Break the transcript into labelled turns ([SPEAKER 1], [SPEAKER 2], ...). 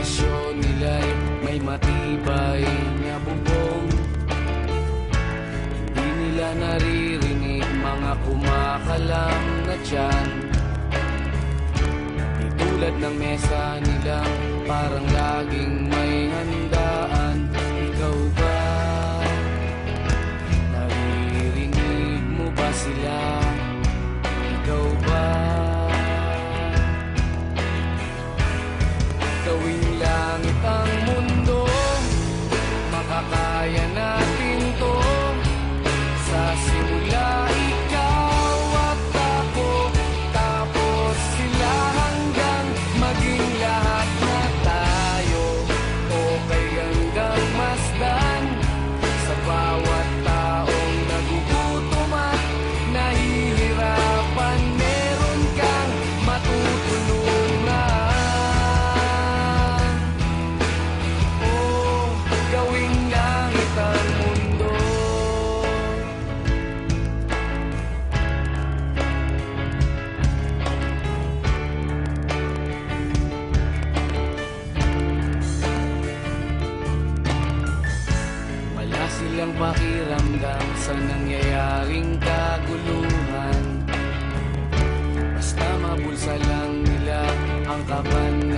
[SPEAKER 1] palasyo nila'y may matibay na bubong. Hindi nila naririnig mga kumakalam na tiyan. Di tulad ng mesa nila, parang laging may handaan. Ikaw ba? Naririnig mo ba sila? Ikaw ba? Gawing langit ang mundo, makakaya natin to. Sa simula ikaw at ako, tapos sila hanggang maging lahat na tayo. Okay hanggang masdan sa bawat taong nagugutom at nahihirapan. Meron kang matutulungan. Oh, gawing langit ang mundo. Wala silang pakiramdam sa nangyayaring kaguluhan. Basta mabulsa lang nila ang kaban